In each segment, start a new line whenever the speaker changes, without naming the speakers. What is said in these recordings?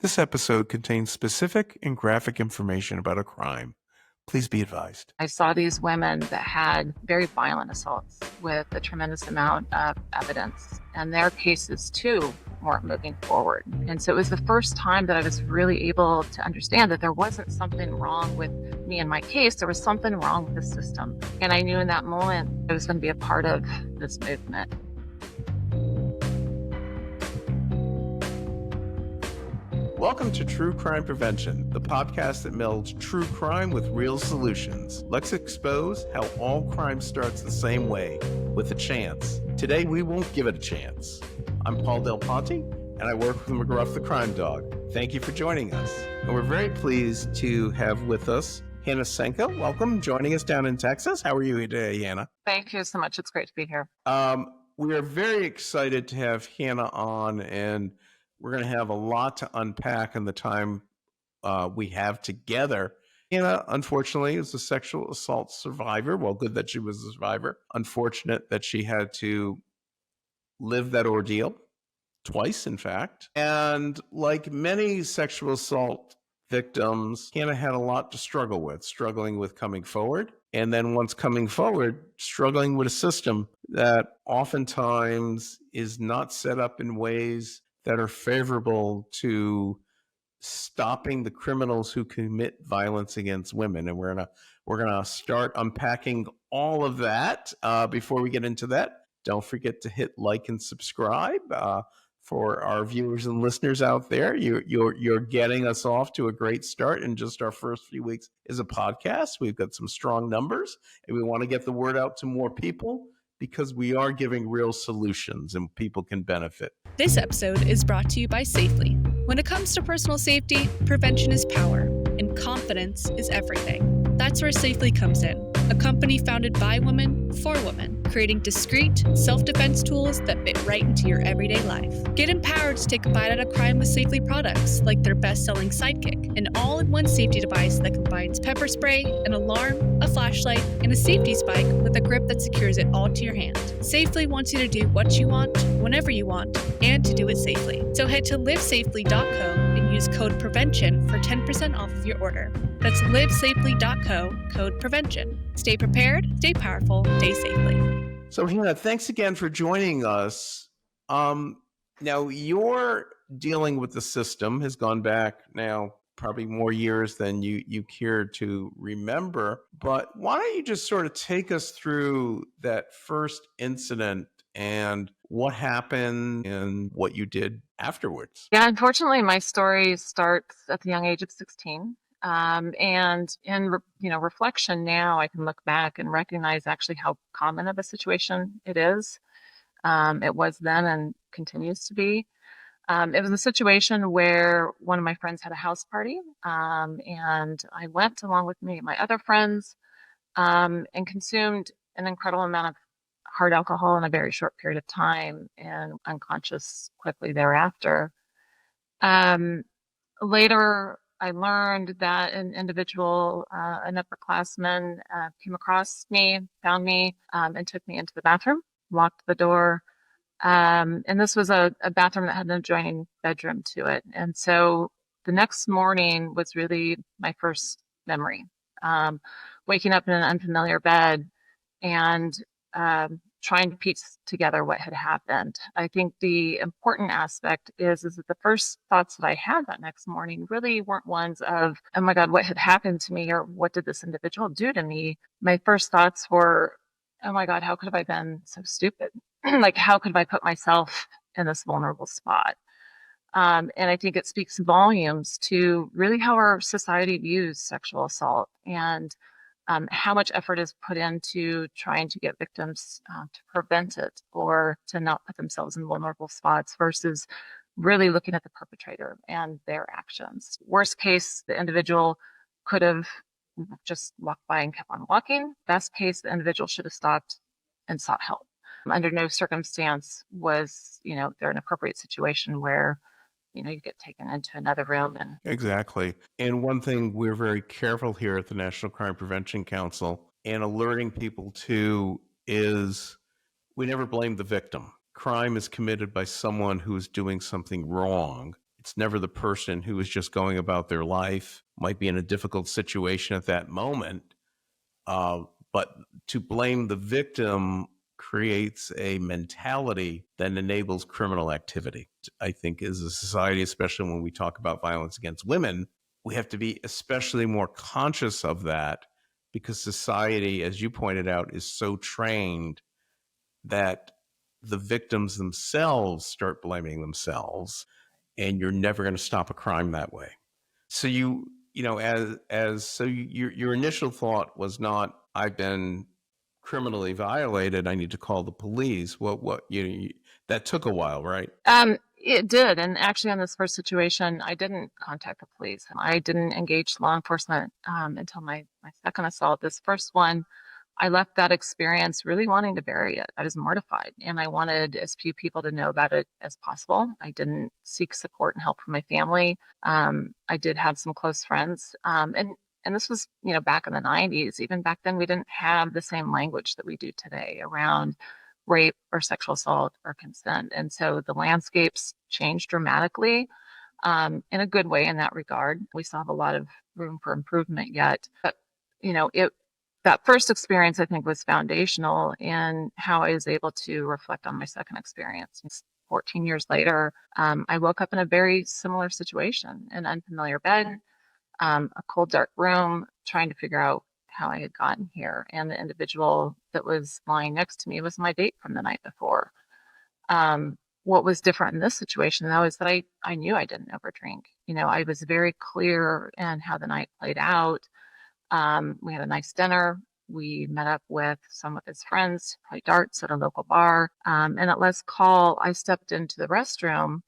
This episode contains specific and graphic information about a crime. Please be advised.
I saw these women that had very violent assaults with a tremendous amount of evidence, and their cases too weren't moving forward. And so it was the first time that I was really able to understand that there wasn't something wrong with me and my case. There was something wrong with the system. And I knew in that moment I was going to be a part of this movement.
Welcome to True Crime Prevention, the podcast that melds true crime with real solutions. Let's expose how all crime starts the same way, with a chance. Today, we won't give it a chance. I'm Paul Del Ponte, and I work with McGruff the Crime Dog. Thank you for joining us. And we're very pleased to have with us Hanna Senko. Welcome, joining us down in Texas. How are you today, Hanna?
Thank you so much. It's great to be here.
We are very excited to have Hanna on, and we're going to have a lot to unpack in the time we have together. Hanna, unfortunately, is a sexual assault survivor. Well, good that she was a survivor. Unfortunate that she had to live that ordeal twice, in fact. And like many sexual assault victims, Hanna had a lot to struggle with, struggling with coming forward. And then once coming forward, struggling with a system that oftentimes is not set up in ways that are favorable to stopping the criminals who commit violence against women. And we're gonna start unpacking all of that. Before we get into that, don't forget to hit like and subscribe. For our viewers and listeners out there, you're getting us off to a great start in just our first few weeks as a podcast. We've got some strong numbers, and we want to get the word out to more people, because we are giving real solutions and people can benefit.
This episode is brought to you by Safely. When it comes to personal safety, prevention is power, and confidence is everything. That's where Safely comes in, a company founded by women, for women, creating discreet, self-defense tools that fit right into your everyday life. Get empowered to take a bite out of crime with Safely products, like their best-selling Sidekick, an all-in-one safety device that combines pepper spray, an alarm, a flashlight, and a safety spike with a grip that secures it all to your hand. Safely wants you to do what you want, whenever you want, and to do it safely. So head to livesafely.co and use code PREVENTION for 10% off of your order. That's livesafely.co, code PREVENTION. Stay prepared, stay powerful, stay safely.
So, Hanna, thanks again for joining us. Now, your dealing with the system has gone back now probably more years than you care to remember. But why don't you just sort of take us through that first incident and what happened and what you did afterwards?
Yeah, unfortunately, my story starts at the young age of 16. And in reflection now, I can look back and recognize actually how common of a situation it is. It was then and continues to be. It was a situation where one of my friends had a house party, and I went along with me and my other friends, and consumed an incredible amount of hard alcohol in a very short period of time, and unconscious quickly thereafter. Later, I learned that an individual, an upperclassman, came across me, found me, and took me into the bathroom, locked the door. And this was a bathroom that had an adjoining bedroom to it. And so the next morning was really my first memory, waking up in an unfamiliar bed and trying to piece together what had happened. I think the important aspect is that the first thoughts that I had that next morning really weren't ones of, oh my God, what had happened to me, or what did this individual do to me? My first thoughts were, oh my God, how could have I been so stupid? Like, how could I put myself in this vulnerable spot? And I think it speaks volumes to really how our society views sexual assault, and how much effort is put into trying to get victims to prevent it or to not put themselves in vulnerable spots, versus really looking at the perpetrator and their actions. Worst case, the individual could have just walked by and kept on walking. Best case, the individual should have stopped and sought help. Under no circumstance was, there an appropriate situation where you get taken into another room. And
Exactly. And one thing we're very careful here at the National Crime Prevention Council and alerting people to is we never blame the victim. Crime is committed by someone who is doing something wrong. It's never the person who is just going about their life, might be in a difficult situation at that moment. But to blame the victim creates a mentality that enables criminal activity. I think as a society, especially when we talk about violence against women, we have to be especially more conscious of that, because society, as you pointed out, is so trained that the victims themselves start blaming themselves, and you're never going to stop a crime that way. So your initial thought was not, I've been criminally violated, I need to call the police. That took a while, right?
It did. And actually, on this first situation, I didn't contact the police. I didn't engage law enforcement until my second assault. This first one, I left that experience really wanting to bury it. I was mortified, and I wanted as few people to know about it as possible. I didn't seek support and help from my family. I did have some close friends, and this was, back in the 90s. Even back then, we didn't have the same language that we do today around rape or sexual assault or consent. And so the landscapes changed dramatically, in a good way in that regard. We still have a lot of room for improvement yet. But, that first experience, I think, was foundational in how I was able to reflect on my second experience. 14 years later, I woke up in a very similar situation, an unfamiliar bed, a cold, dark room, trying to figure out how I had gotten here. And the individual that was lying next to me was my date from the night before. What was different in this situation, though, is that I knew I didn't overdrink. I was very clear in how the night played out. We had a nice dinner. We met up with some of his friends to play darts at a local bar. And at last call, I stepped into the restroom,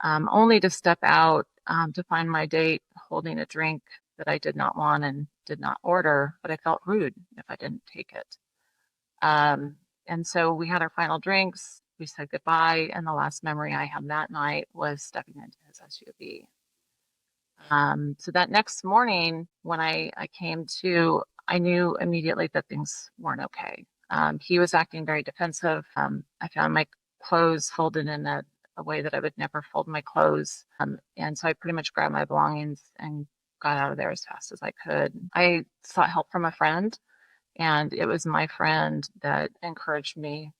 only to step out to find my date holding a drink that I did not want and did not order, but I felt rude if I didn't take it. And so we had our final drinks. We said goodbye. And the last memory I had that night was stepping into his SUV. So that next morning, when I came to, I knew immediately that things weren't okay. He was acting very defensive. I found my clothes folded in a way that I would never fold my clothes. And so I pretty much grabbed my belongings and got out of there as fast as I could. I sought help from a friend, and it was my friend that encouraged me,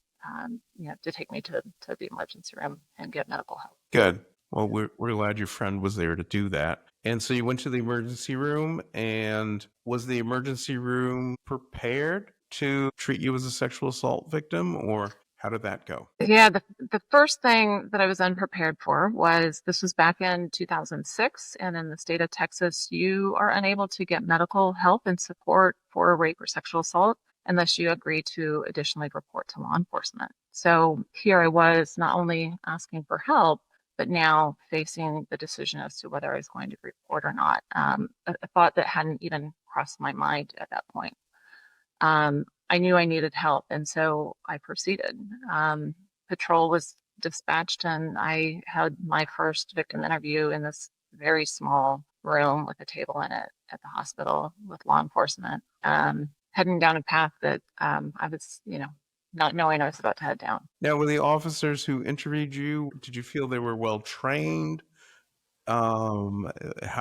to take me to the emergency room and get medical help.
Good. Well, we're glad your friend was there to do that. And so you went to the emergency room, and was the emergency room prepared to treat you as a sexual assault victim, or how did that go?
Yeah, the first thing that I was unprepared for was, this was back in 2006, and in the state of Texas, you are unable to get medical help and support for rape or sexual assault unless you agree to additionally report to law enforcement. So here I was, not only asking for help, but now facing the decision as to whether I was going to report or not. A thought that hadn't even crossed my mind at that point. I knew I needed help, and so I proceeded. Patrol was dispatched, and I had my first victim interview in this very small room with a table in it at the hospital with law enforcement, heading down a path that I was, not knowing I was about to head down.
Now, were the officers who interviewed you, did you feel they were well trained? What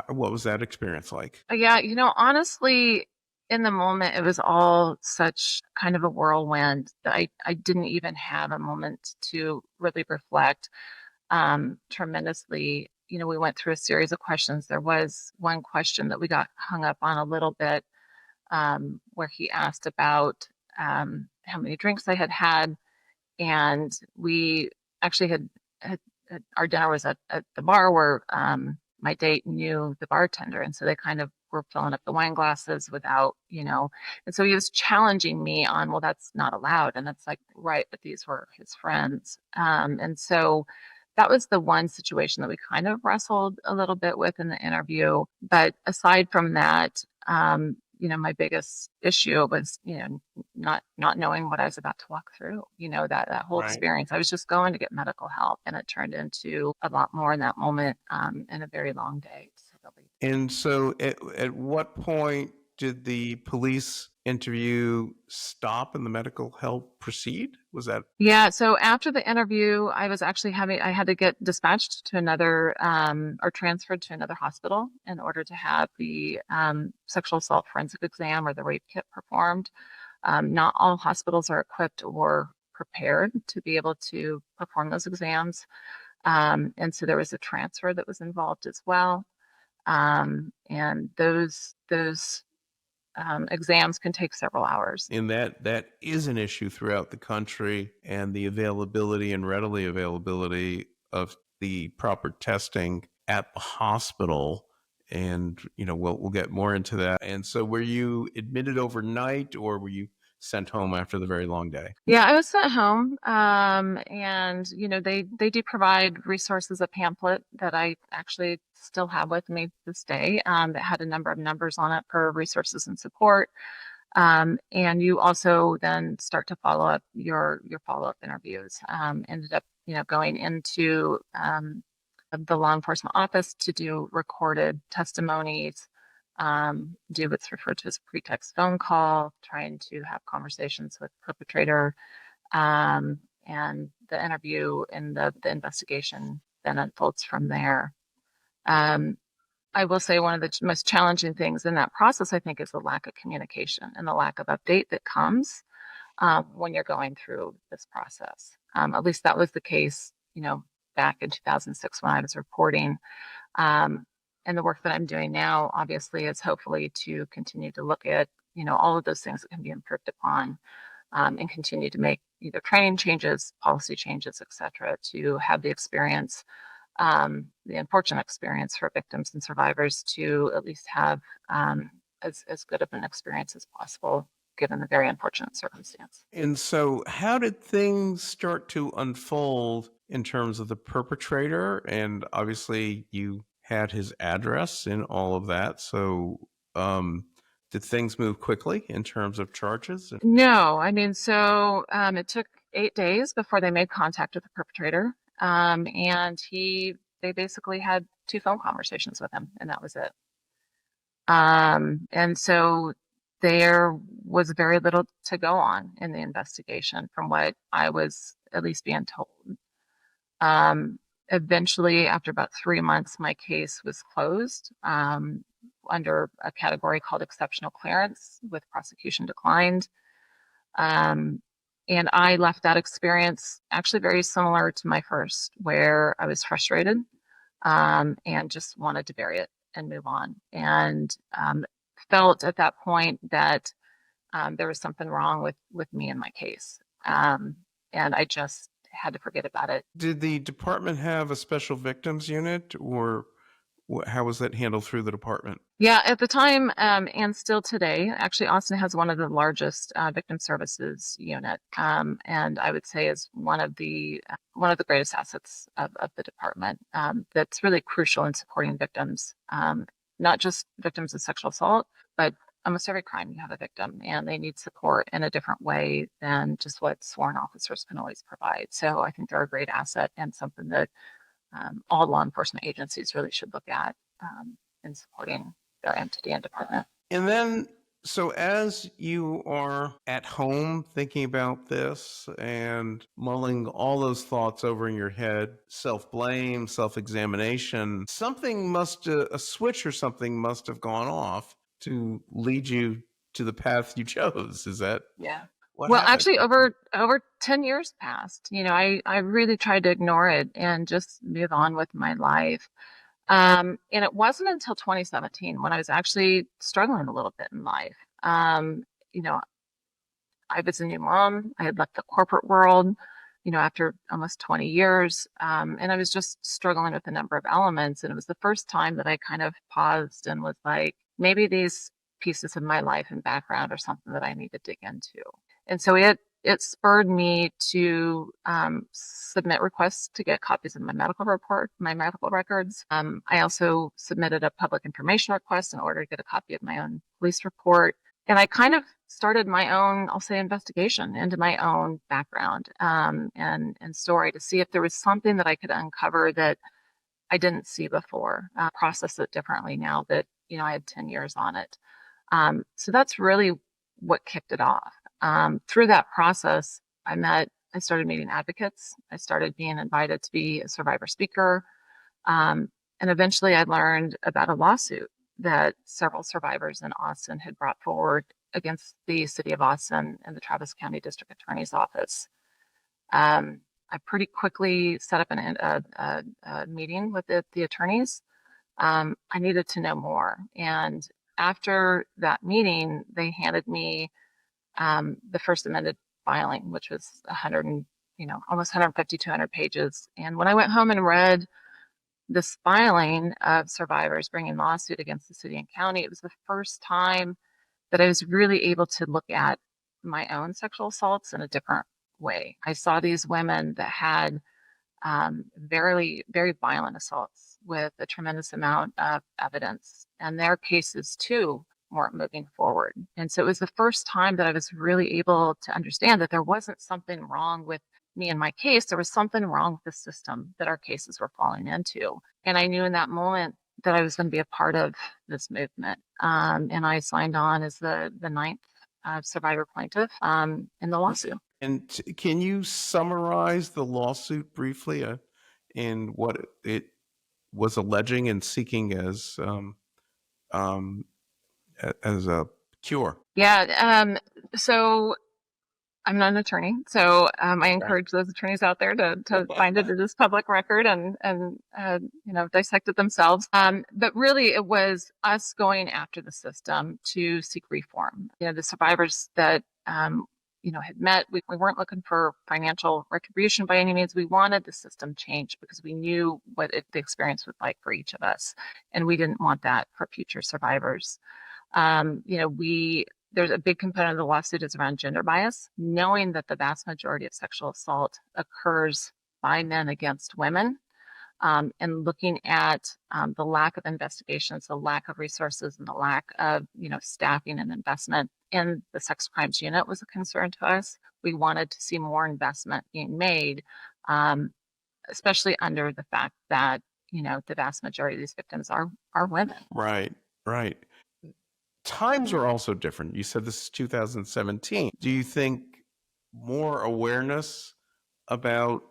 was that experience like?
Yeah, honestly, in the moment, it was all such kind of a whirlwind that I didn't even have a moment to really reflect tremendously. We went through a series of questions. There was one question that we got hung up on a little bit, where he asked about how many drinks I had had. And we actually had our dinner was at the bar where my date knew the bartender. And so they kind of were filling up the wine glasses without, and so he was challenging me on, well, that's not allowed. And that's like, right, but these were his friends. And so that was the one situation that we kind of wrestled a little bit with in the interview. But aside from that, my biggest issue was, not knowing what I was about to walk through, that whole
Right.
experience. I was just going to get medical help, and it turned into a lot more in that moment, and a very long day.
And so at what point did the police interview stop and the medical help proceed? Was that
Yeah, so after the interview, I had to get dispatched to another, or transferred to another hospital in order to have the sexual assault forensic exam or the rape kit performed. Not all hospitals are equipped or prepared to be able to perform those exams. And so there was a transfer that was involved as well. And those exams can take several hours.
in that is an issue throughout the country, and the availability and readily availability of the proper testing at the hospital. And we'll get more into that. And so, were you admitted overnight, or were you sent home after the very long day?
Yeah, I was sent home, and they do provide resources, a pamphlet that I actually still have with me this day, that had a number of numbers on it for resources and support. And you also then start to follow up your follow-up interviews. Ended up, going into the law enforcement office to do recorded testimonies, do what's referred to as a pretext phone call, trying to have conversations with perpetrator, and the interview and the investigation then unfolds from there. I will say one of the most challenging things in that process, I think, is the lack of communication and the lack of update that comes when you're going through this process. At least that was the case, back in 2006 when I was reporting. And the work that I'm doing now, obviously, is hopefully to continue to look at, all of those things that can be improved upon, and continue to make either training changes, policy changes, et cetera, to have the experience, the unfortunate experience for victims and survivors to at least have as good of an experience as possible, given the very unfortunate circumstance.
And so, how did things start to unfold in terms of the perpetrator? And obviously, you had his address and all of that. So, did things move quickly in terms of charges?
No, I mean, so it took 8 days before they made contact with the perpetrator. And they basically had 2 phone conversations with him, and that was it. And so there was very little to go on in the investigation from what I was at least being told. Eventually, after about 3 months, my case was closed under a category called exceptional clearance, with prosecution declined. And I left that experience actually very similar to my first, where I was frustrated and just wanted to bury it and move on. And felt at that point that there was something wrong with me and my case. And I just had to forget about it.
Did the department have a special victims unit, or how was that handled through the department?
Yeah, at the time, and still today, actually, Austin has one of the largest victim services unit, and I would say is one of the greatest assets of the department. That's really crucial in supporting victims, not just victims of sexual assault, but almost every crime you have a victim, and they need support in a different way than just what sworn officers can always provide. So I think they're a great asset and something that all law enforcement agencies really should look at in supporting their entity and department.
And then, so as you are at home thinking about this and mulling all those thoughts over in your head, self-blame, self-examination, a switch or something must have gone off to lead you to the path you chose. Is that?
Yeah.
What
Well,
happened?
actually, over 10 years passed. I really tried to ignore it and just move on with my life. And it wasn't until 2017 when I was actually struggling a little bit in life. You know, I was a new mom. I had left the corporate world, after almost 20 years. And I was just struggling with a number of elements. And it was the first time that I kind of paused and was like, maybe these pieces of my life and background are something that I need to dig into. And so it spurred me to submit requests to get copies of my medical records. I also submitted a public information request in order to get a copy of my own police report. And I kind of started my own, I'll say, investigation into my own background and story to see if there was something that I could uncover that I didn't see before, process it differently now that, I had 10 years on it. So that's really what kicked it off. Through that process, I started meeting advocates. I started being invited to be a survivor speaker. And eventually I learned about a lawsuit that several survivors in Austin had brought forward against the city of Austin and the Travis County District Attorney's Office. I pretty quickly set up a meeting with the attorneys. I needed to know more. And after that meeting, they handed me the first amended filing, which was 100, almost 150, 200 pages. And when I went home and read this filing of survivors bringing lawsuit against the city and county, it was the first time that I was really able to look at my own sexual assaults in a different way. I saw these women that had very, very violent assaults with a tremendous amount of evidence, and their cases too weren't moving forward. And so it was the first time that I was really able to understand that there wasn't something wrong with me and my case. There was something wrong with the system that our cases were falling into. And I knew in that moment that I was going to be a part of this movement. And I signed on as the ninth survivor plaintiff in the lawsuit.
And can you summarize the lawsuit briefly in what it was alleging and seeking as a cure?
Yeah. So I'm not an attorney, so I encourage those attorneys out there to find it as public record and dissect it themselves. But really, it was us going after the system to seek reform. The survivors that had met, we weren't looking for financial retribution by any means. We wanted the system changed because we knew what the experience was like for each of us, and we didn't want that for future survivors. There's a big component of the lawsuit is around gender bias, knowing that the vast majority of sexual assault occurs by men against women, and looking at the lack of investigations, the lack of resources, and the lack of staffing and investment in the sex crimes unit was a concern to us. We wanted to see more investment being made, especially under the fact that the vast majority of these victims are women.
Right. Times are also different. You said this is 2017. Do you think more awareness about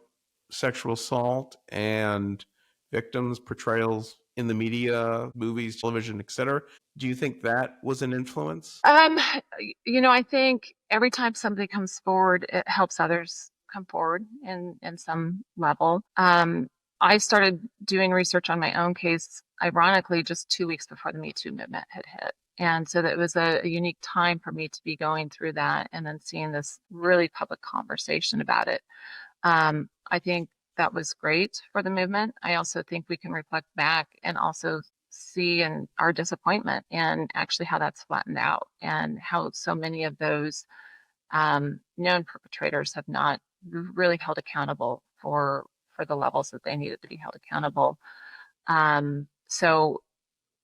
sexual assault and victims' portrayals in the media, movies, television, etc., do you think that was an influence?
I think every time somebody comes forward, it helps others come forward in some level. I started doing research on my own case, ironically, just 2 weeks before the Me Too movement had hit. And so that was a unique time for me to be going through that and then seeing this really public conversation about it. I think that was great for the movement. I also think we can reflect back and also see in our disappointment and actually how that's flattened out and how so many of those known perpetrators have not really held accountable for the levels that they needed to be held accountable. So,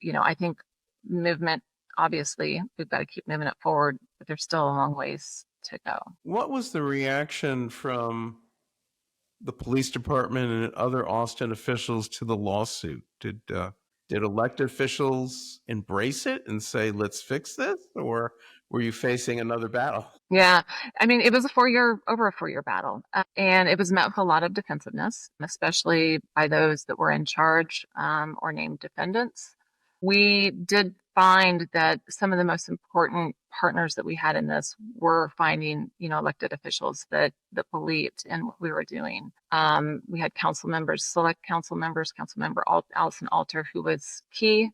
I think movement, obviously, we've got to keep moving it forward, but there's still a long ways to go.
What was the reaction from the police department and other Austin officials to the lawsuit? Did elected officials embrace it and say, let's fix this? Or were you facing another battle?
Yeah. I mean, it was over a 4-year battle. And it was met with a lot of defensiveness, especially by those that were in charge or named defendants. We did find that some of the most important partners that we had in this were finding, elected officials that believed in what we were doing. We had select council members, Councilmember Allison Alter, who was key.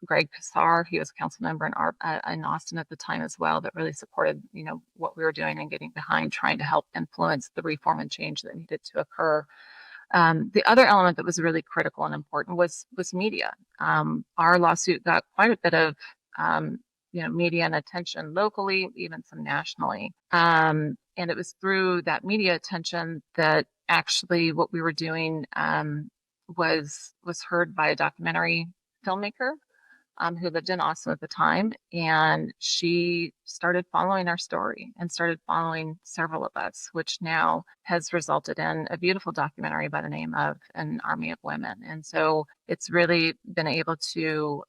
Greg Kassar, he was a council member in Austin at the time as well, that really supported, what we were doing and getting behind trying to help influence the reform and change that needed to occur. The other element that was really critical and important was media. Our lawsuit got quite a bit of, media and attention locally, even some nationally. And it was through that media attention that actually what we were doing was heard by a documentary filmmaker who lived in Austin at the time. And she started following our story and started following several of us, which now has resulted in a beautiful documentary by the name of An Army of Women. And so it's really been able to,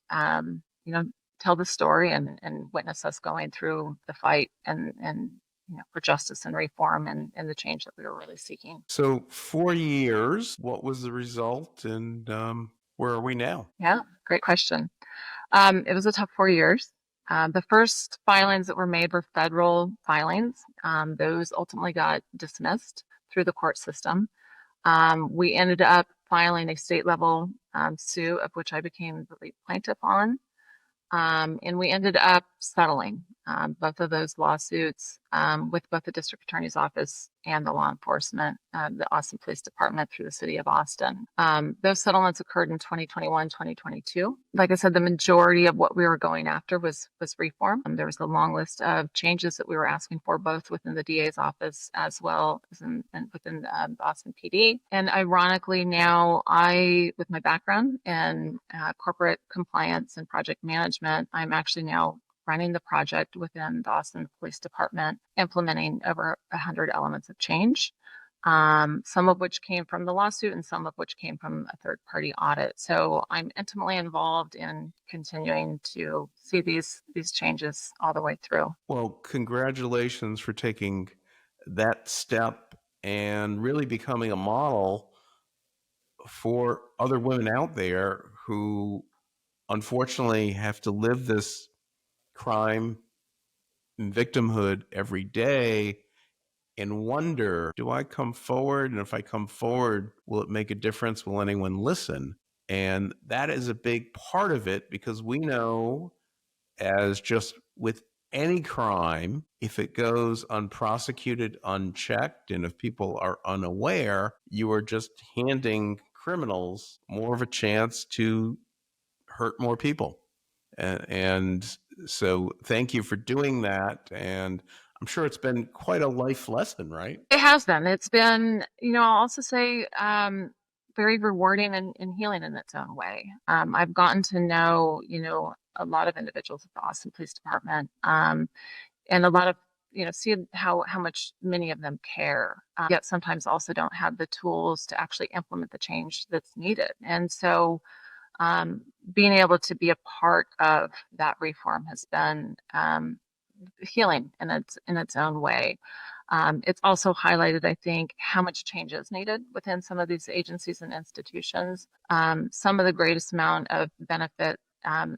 tell the story and witness us going through the fight and for justice and reform and the change that we were really seeking.
So 4 years, what was the result, and where are we now?
Yeah, great question. It was a tough 4 years. The first filings that were made were federal filings. Those ultimately got dismissed through the court system. We ended up filing a state level suit, of which I became the lead plaintiff on. And we ended up settling both of those lawsuits with both the district attorney's office and the law enforcement, the Austin Police Department through the city of Austin. Those settlements occurred in 2021, 2022. Like I said, the majority of what we were going after was reform. There was a long list of changes that we were asking for, both within the DA's office as well as within the Austin PD. And ironically, now with my background in corporate compliance and project management, I'm actually now running the project within the Austin Police Department, implementing over 100 elements of change, some of which came from the lawsuit and some of which came from a third-party audit. So I'm intimately involved in continuing to see these changes all the way through.
Well, congratulations for taking that step and really becoming a model for other women out there who unfortunately have to live this crime and victimhood every day and wonder, do I come forward? And if I come forward, will it make a difference? Will anyone listen? And that is a big part of it, because we know, as just with any crime, if it goes unprosecuted, unchecked, and if people are unaware, you are just handing criminals more of a chance to hurt more people. And so thank you for doing that. And I'm sure it's been quite a life lesson, right?
It has been. It's been, I'll also say, very rewarding and healing in its own way. I've gotten to know, a lot of individuals at the Austin Police Department, and a lot of, see how much many of them care, yet sometimes also don't have the tools to actually implement the change that's needed. And so being able to be a part of that reform has been healing in its own way. It's also highlighted, I think, how much change is needed within some of these agencies and institutions. Some of the greatest amount of benefit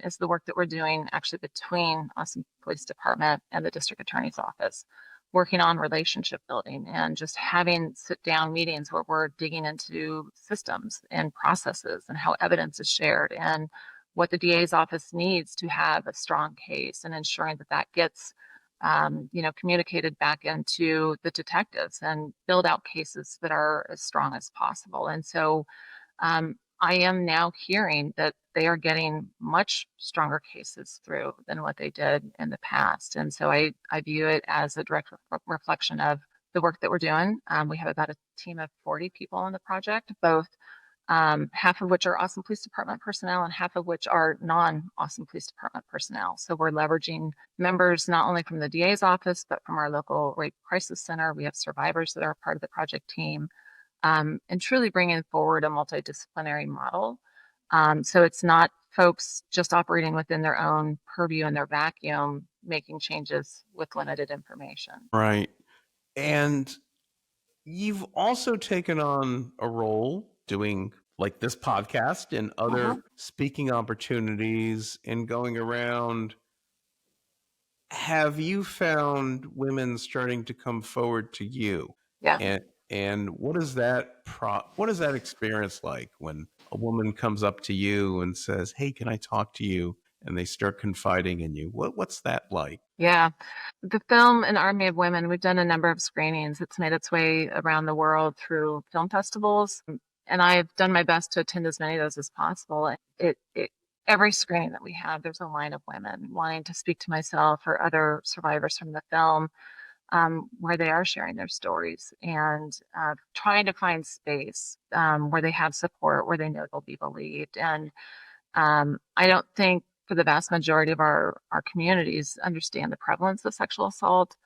is the work that we're doing actually between Austin Police Department and the District Attorney's Office, working on relationship building and just having sit-down meetings where we're digging into systems and processes and how evidence is shared and what the DA's office needs to have a strong case, and ensuring that gets communicated back into the detectives and build out cases that are as strong as possible. And so I am now hearing that they are getting much stronger cases through than what they did in the past. And so I view it as a direct reflection of the work that we're doing. We have about a team of 40 people on the project, both half of which are Austin Police Department personnel and half of which are non-Austin Police Department personnel. So we're leveraging members not only from the DA's office, but from our local rape crisis center. We have survivors that are part of the project team, and truly bringing forward a multidisciplinary model. So it's not folks just operating within their own purview and their vacuum, making changes with limited information.
Right. And you've also taken on a role doing like this podcast and other speaking opportunities and going around. Have you found women starting to come forward to you?
Yeah.
And what is that experience like when a woman comes up to you and says, "Hey, can I talk to you?" and they start confiding in you? What's that like?
Yeah. The film An Army of Women, we've done a number of screenings. It's made its way around the world through film festivals, and I've done my best to attend as many of those as possible. Every screening that we have, there's a line of women wanting to speak to myself or other survivors from the film, where they are sharing their stories and trying to find space where they have support, where they know they'll be believed. And I don't think for the vast majority of our communities understand the prevalence of sexual assault.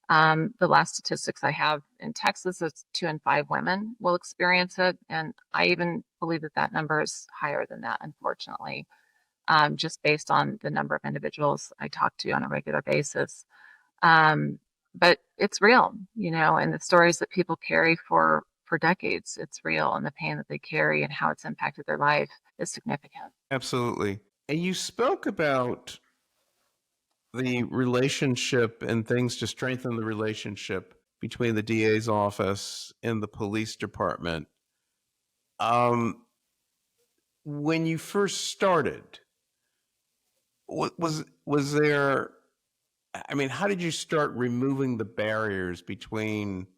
The last statistics I have in Texas is 2 in 5 women will experience it. And I even believe that number is higher than that, unfortunately. just based on the number of individuals I talk to on a regular basis. But it's real, and the stories that people carry for decades, it's real, and the pain that they carry and how it's impacted their life is significant.
Absolutely. And you spoke about the relationship and things to strengthen the relationship between the DA's office and the police department. When you first started, was there? I mean, how did you start removing the barriers between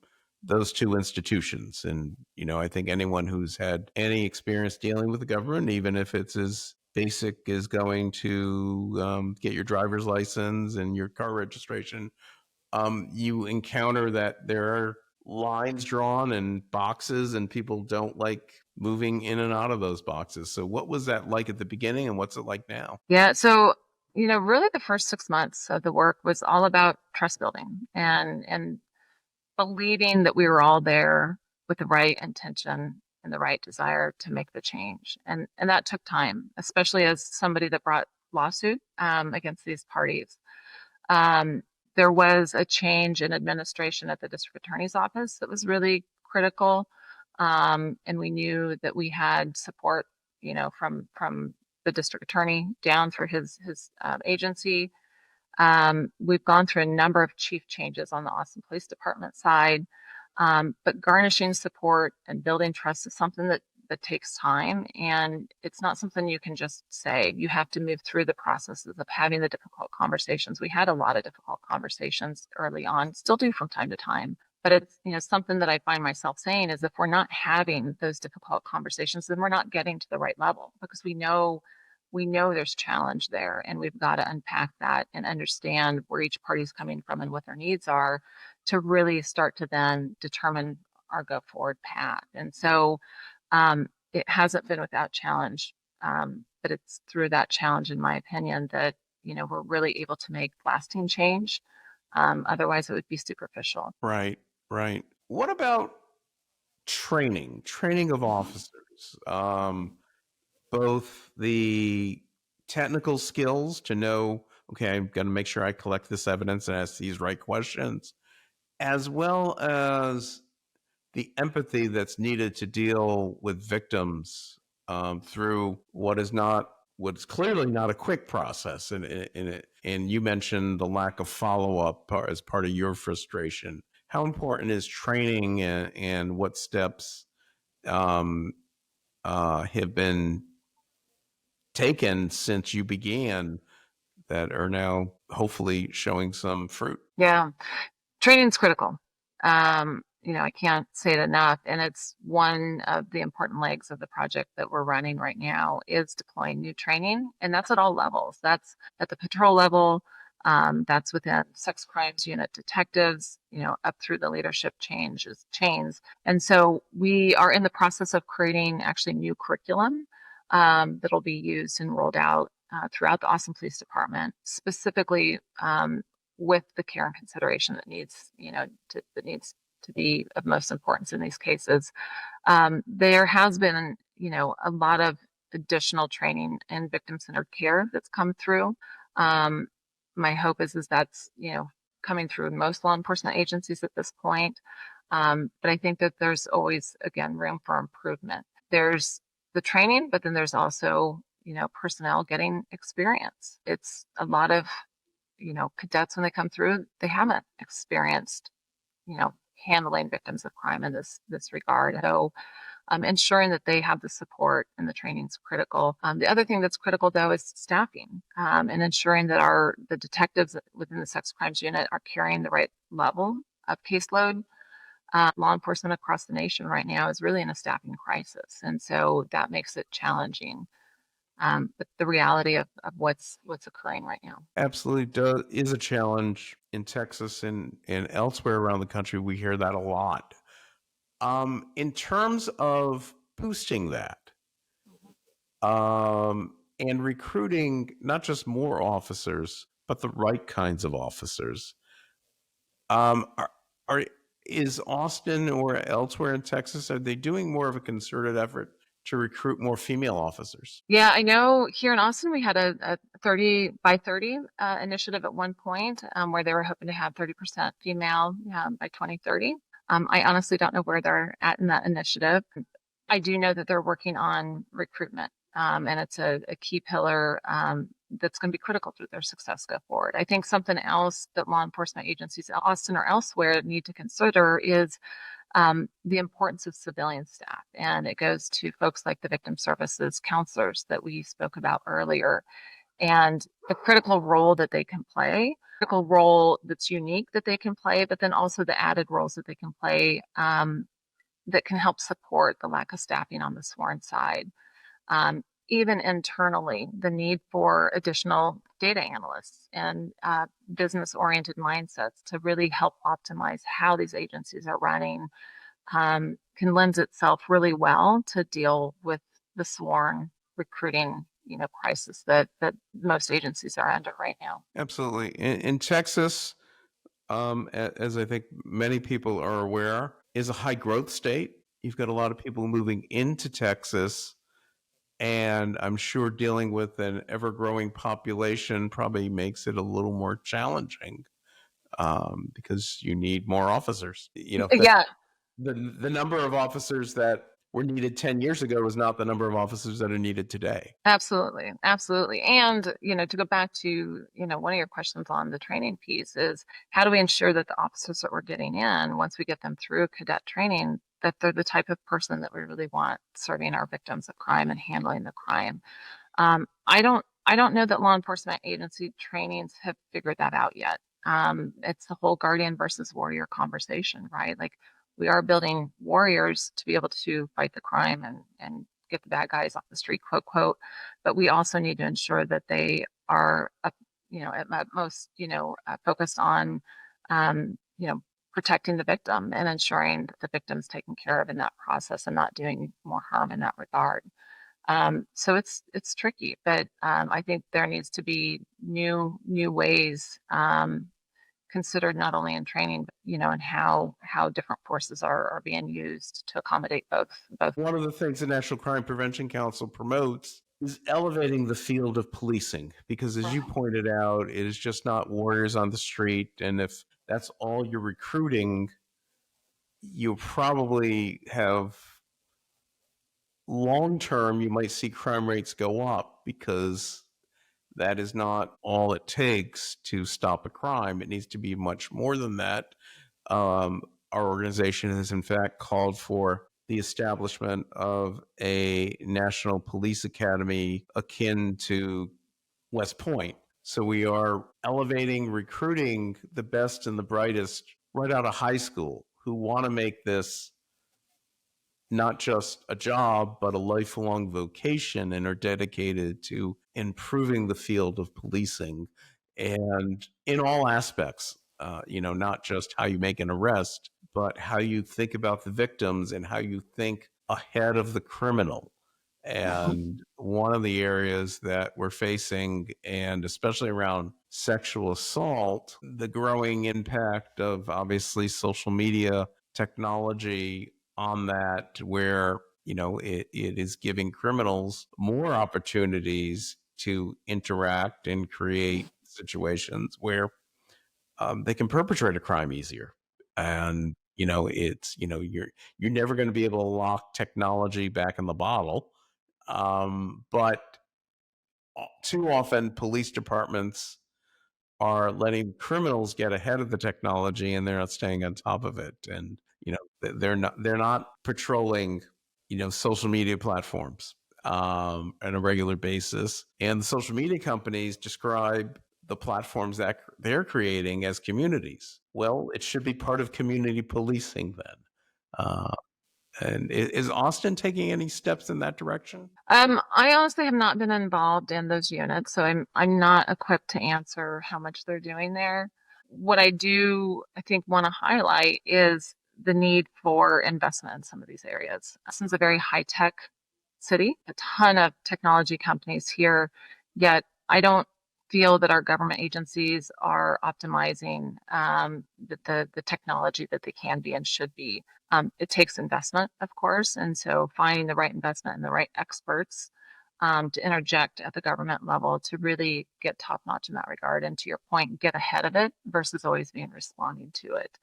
those two institutions? And I think anyone who's had any experience dealing with the government, even if it's as basic as going to get your driver's license and your car registration, you encounter that there are lines drawn and boxes, and people don't like moving in and out of those boxes. So what was that like at the beginning, and what's it like now?
Yeah, so really the first 6 months of the work was all about trust building and believing that we were all there with the right intention and the right desire to make the change. And that took time, especially as somebody that brought lawsuit against these parties. There was a change in administration at the district attorney's office that was really critical. And we knew that we had support, from the district attorney down through his agency. We've gone through a number of chief changes on the Austin Police Department side, but garnishing support and building trust is something that takes time, and it's not something you can just say. You have to move through the processes of having the difficult conversations. We had a lot of difficult conversations early on, still do from time to time. But it's something that I find myself saying is if we're not having those difficult conversations, then we're not getting to the right level, because we know there's challenge there, and we've got to unpack that and understand where each party's coming from and what their needs are to really start to then determine our go forward path. And so it hasn't been without challenge, but it's through that challenge, in my opinion, that we're really able to make lasting change. Otherwise, it would be superficial.
Right. What about training of officers? Both the technical skills to know, okay, I'm going to make sure I collect this evidence and ask these right questions, as well as the empathy that's needed to deal with victims through what's clearly not a quick process. And you mentioned the lack of follow-up as part of your frustration. How important is training, and what steps have been taken since you began that are now hopefully showing some fruit?
Yeah, training's critical. I can't say it enough, and it's one of the important legs of the project that we're running right now is deploying new training, and that's at all levels. That's at the patrol level, that's within sex crimes unit detectives, up through the leadership chains. And so we are in the process of creating actually new curriculum that'll be used and rolled out throughout the Austin Police Department, specifically with the care and consideration that needs to be of most importance in these cases. There has been, a lot of additional training in victim-centered care that's come through. My hope is that's, coming through most law enforcement agencies at this point. But I think that there's always, again, room for improvement. There's the training, but then there's also, personnel getting experience. It's a lot of, cadets when they come through, they haven't experienced, handling victims of crime in this regard. So ensuring that they have the support and the training is critical. The other thing that's critical, though, is staffing and ensuring that the detectives within the sex crimes unit are carrying the right level of caseload. Law enforcement across the nation right now is really in a staffing crisis, and so that makes it challenging. But the reality of what's occurring right now.
Absolutely is a challenge in Texas and elsewhere around the country. We hear that a lot. In terms of boosting that and recruiting not just more officers, but the right kinds of officers, is Austin or elsewhere in Texas, are they doing more of a concerted effort to recruit more female officers?
Yeah, I know here in Austin, we had a 30 by 30 initiative at one point where they were hoping to have 30% female by 2030. I honestly don't know where they're at in that initiative. I do know that they're working on recruitment, and it's a key pillar that's going to be critical to their success go forward. I think something else that law enforcement agencies in Austin or elsewhere need to consider is the importance of civilian staff. And it goes to folks like the victim services counselors that we spoke about earlier, and the critical role that they can play, critical role that's unique that they can play, but then also the added roles that they can play that can help support the lack of staffing on the sworn side. Even internally, the need for additional data analysts and business-oriented mindsets to really help optimize how these agencies are running can lend itself really well to deal with the sworn recruiting, crisis that most agencies are under right now.
Absolutely. In Texas, as I think many people are aware, is a high growth state. You've got a lot of people moving into Texas, and I'm sure dealing with an ever growing population probably makes it a little more challenging because you need more officers.
Yeah,
The number of officers that were needed 10 years ago is not the number of officers that are needed today.
absolutely. Absolutely. And, to go back to, one of your questions on the training piece is how do we ensure that the officers that we're getting in, once we get them through cadet training, that they're the type of person that we really want serving our victims of crime and handling the crime. I don't know that law enforcement agency trainings have figured that out yet. It's the whole guardian versus warrior conversation, right? Like we are building warriors to be able to fight the crime and get the bad guys off the street, quote, quote. But we also need to ensure that they are, at most, focused on, protecting the victim and ensuring that the victim's taken care of in that process and not doing more harm in that regard. So it's tricky, but I think there needs to be new ways considered not only in training, but and how different forces are being used to accommodate both.
One of the things the National Crime Prevention Council promotes is elevating the field of policing, because as you pointed out, it is just not warriors on the street. And if that's all you're recruiting, you probably have long term, you might see crime rates go up, because that is not all it takes to stop a crime. It needs to be much more than that. Our organization has, in fact, called for the establishment of a national police academy akin to West Point. So we are elevating, recruiting the best and the brightest right out of high school who want to make this not just a job, but a lifelong vocation, and are dedicated to improving the field of policing and in all aspects, not just how you make an arrest, but how you think about the victims and how you think ahead of the criminal. And one of the areas that we're facing, and especially around sexual assault, the growing impact of obviously social media technology on that, where it is giving criminals more opportunities to interact and create situations where they can perpetrate a crime easier. And you're never going to be able to lock technology back in the bottle, but too often police departments are letting criminals get ahead of the technology, and they're not staying on top of it. And they're not patrolling social media platforms on a regular basis. And the social media companies describe the platforms that they're creating as communities. Well, it should be part of community policing then. And is Austin taking any steps in that direction?
I honestly have not been involved in those units, so I'm not equipped to answer how much they're doing there. What I do, I think, want to highlight is the need for investment in some of these areas. Austin's a very high-tech city, a ton of technology companies here, yet I don't feel that our government agencies are optimizing the technology that they can be and should be. It takes investment, of course, and so finding the right investment and the right experts to interject at the government level to really get top notch in that regard. And to your point, get ahead of it versus always being responding to it.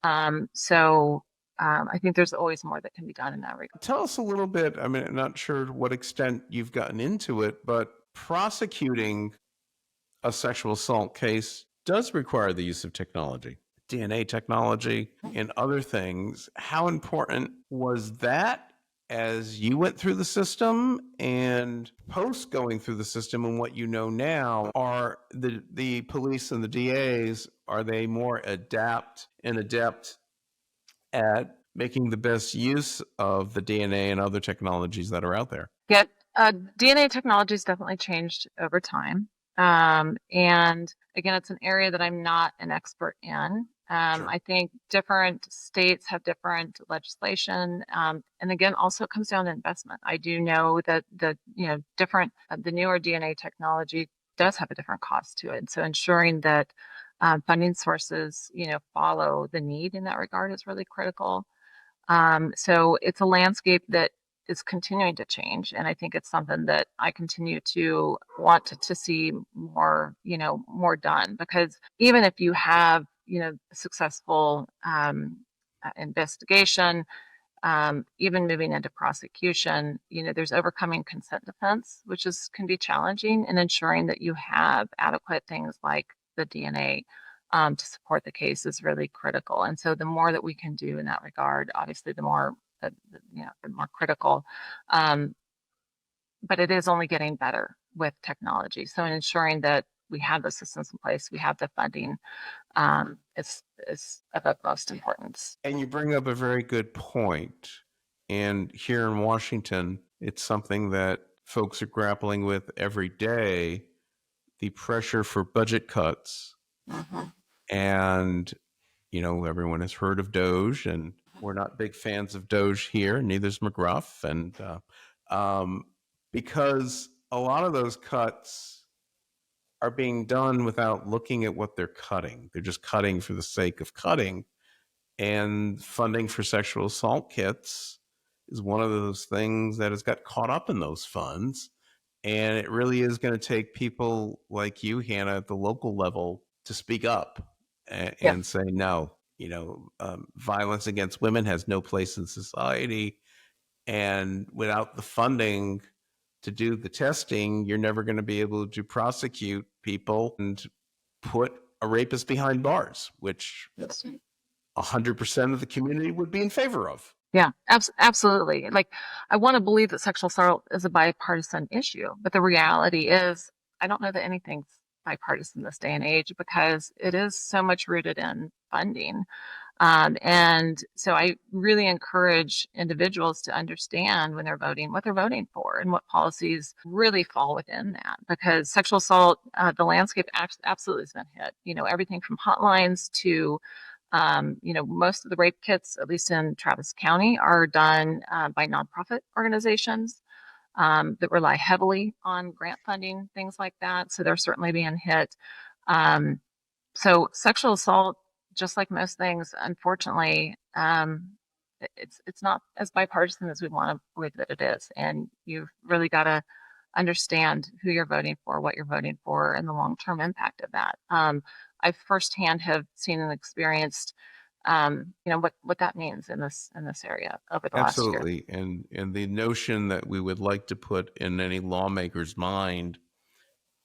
I think there's always more that can be done in that regard.
Tell us a little bit. I mean, I'm not sure to what extent you've gotten into it, but prosecuting a sexual assault case does require the use of technology, DNA technology, and other things. How important was that as you went through the system, and post going through the system and what you know now? Are the police and the DAs, are they more adept at making the best use of the DNA and other technologies that are out there?
Yeah, DNA technology has definitely changed over time. And again, it's an area that I'm not an expert in.
Sure.
I think different states have different legislation. And again, also it comes down to investment. I do know that the newer DNA technology does have a different cost to it. So ensuring that funding sources, follow the need in that regard is really critical. So it's a landscape that is continuing to change, and I think it's something that I continue to want to see more, more done. Because even if you have, successful investigation, even moving into prosecution, there's overcoming consent defense, which can be challenging, and ensuring that you have adequate things like the DNA to support the case is really critical. And so the more that we can do in that regard, obviously the more critical. But it is only getting better with technology. So in ensuring that we have the systems in place, we have the funding, is of utmost importance.
And you bring up a very good point. And here in Washington, it's something that folks are grappling with every day, the pressure for budget cuts.
Mm-hmm.
And, everyone has heard of Doge, and we're not big fans of Doge here, neither's McGruff. And because a lot of those cuts are being done without looking at what they're cutting. They're just cutting for the sake of cutting. And funding for sexual assault kits is one of those things that has got caught up in those funds. And it really is going to take people like you, Hanna, at the local level to speak up and say, no, violence against women has no place in society. And without the funding to do the testing, you're never going to be able to prosecute people and put a rapist behind bars, which 100% of the community would be in favor of.
Yeah, absolutely. Like, I want to believe that sexual assault is a bipartisan issue, but the reality is, I don't know that anything's bipartisan this day and age, because it is so much rooted in funding. And so I really encourage individuals to understand when they're voting, what they're voting for and what policies really fall within that. Because sexual assault, the landscape absolutely has been hit. Everything from hotlines to most of the rape kits, at least in Travis County, are done by nonprofit organizations that rely heavily on grant funding, things like that. So they're certainly being hit. So sexual assault, just like most things, unfortunately, it's not as bipartisan as we want to believe that it is. And you've really got to understand who you're voting for, what you're voting for, and the long-term impact of that. I firsthand have seen and experienced, what that means in this area over the last year.
Absolutely. And the notion that we would like to put in any lawmaker's mind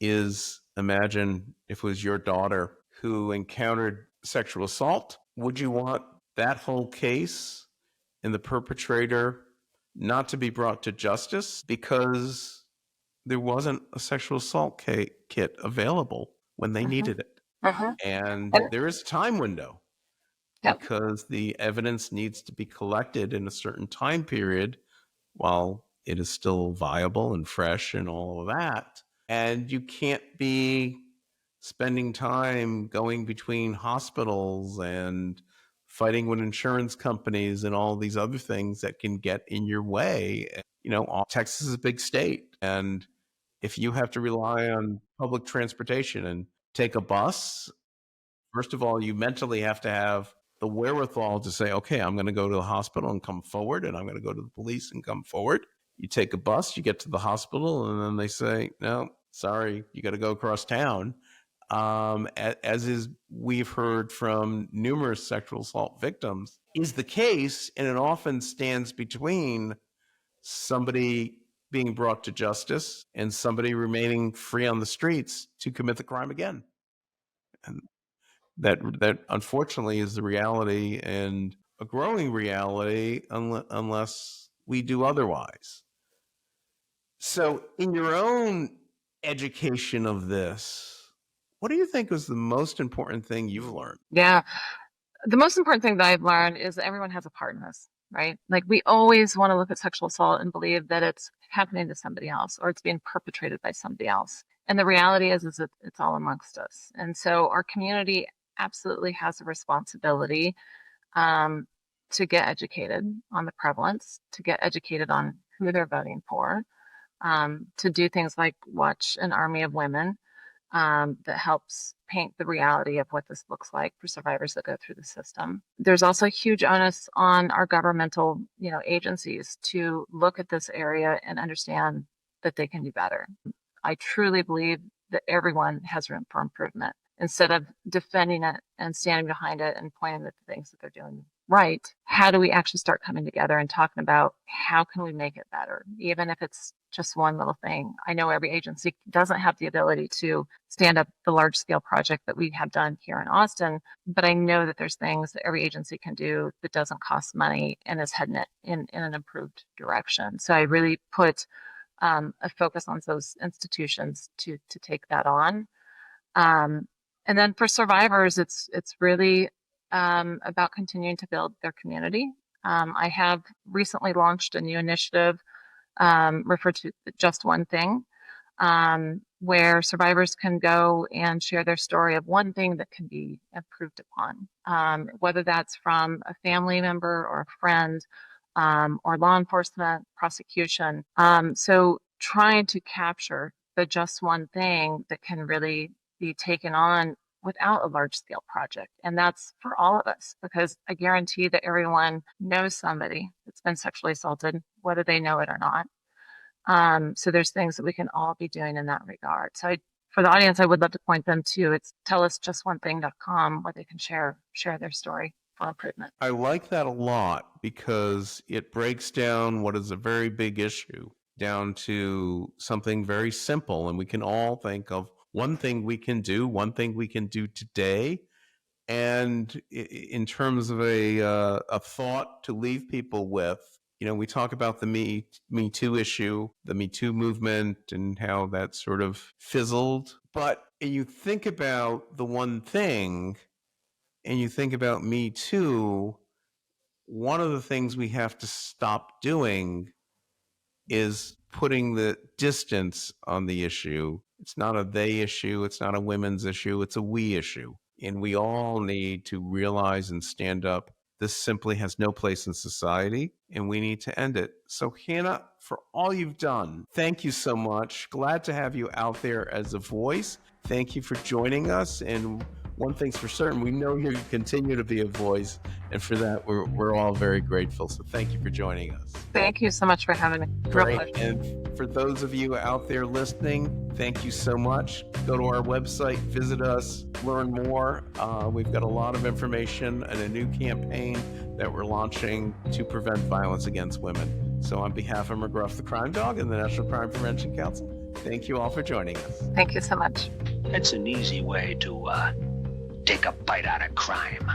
is, imagine if it was your daughter who encountered sexual assault. Would you want that whole case and the perpetrator not to be brought to justice because there wasn't a sexual assault kit available when they needed it? And there is a time window because the evidence needs to be collected in a certain time period while it is still viable and fresh and all of that. And you can't be spending time going between hospitals and fighting with insurance companies and all these other things that can get in your way. Texas is a big state, and If you have to rely on public transportation and take a bus, first of all, you mentally have to have the wherewithal to say, okay, I'm going to go to the hospital and come forward, and I'm going to go to the police and come forward. You take a bus, you get to the hospital, and then they say, no, sorry, you got to go across town. As is, we've heard from numerous sexual assault victims, is the case, and it often stands between somebody being brought to justice and somebody remaining free on the streets to commit the crime again. And that unfortunately is the reality, and a growing reality unless we do otherwise. So in your own education of this, what do you think was the most important thing you've learned?
Yeah. The most important thing that I've learned is that everyone has a part in this, right? Like, we always want to look at sexual assault and believe that it's happening to somebody else or it's being perpetrated by somebody else. And the reality is that it's all amongst us. And so our community absolutely has a responsibility to get educated on the prevalence, to get educated on who they're voting for, to do things like watch an army of women that helps paint the reality of what this looks like for survivors that go through the system. There's also a huge onus on our governmental, agencies to look at this area and understand that they can do better. I truly believe that everyone has room for improvement. Instead of defending it and standing behind it and pointing at the things that they're doing right, how do we actually start coming together and talking about how can we make it better, even if it's just one little thing? I know every agency doesn't have the ability to stand up the large scale project that we have done here in Austin, but I know that there's things that every agency can do that doesn't cost money and is heading it in an improved direction. So I really put a focus on those institutions to take that on. And then for survivors, it's really about continuing to build their community. I have recently launched a new initiative referred to Just One Thing, where survivors can go and share their story of one thing that can be improved upon, whether that's from a family member or a friend, or law enforcement, prosecution. So trying to capture the just one thing that can really be taken on without a large scale project. And that's for all of us, because I guarantee that everyone knows somebody that's been sexually assaulted, whether they know it or not. So there's things that we can all be doing in that regard. So for the audience, I would love to point them to, it's tellusjustonething.com, where they can share their story for improvement.
I like that a lot because it breaks down what is a very big issue down to something very simple. And we can all think of one thing we can do, one thing we can do today. And in terms of a thought to leave people with, we talk about the Me Too issue, the Me Too movement, and how that sort of fizzled. But you think about the one thing, and you think about Me Too, one of the things we have to stop doing is putting the distance on the issue. It's not a they issue. It's not a women's issue. It's a we issue. And we all need to realize and stand up. This simply has no place in society, and we need to end it. So Hanna, for all you've done, thank you so much. Glad to have you out there as a voice. Thank you for joining us. And one thing's for certain, we know you continue to be a voice. And for that, we're all very grateful. So thank you for joining us.
Thank you so much for having me.
Great. And for those of you out there listening, thank you so much. Go to our website, visit us, learn more. We've got a lot of information and a new campaign that we're launching to prevent violence against women. So on behalf of McGruff the Crime Dog and the National Crime Prevention Council, thank you all for joining us.
Thank you so much.
It's an easy way to take a bite out of crime.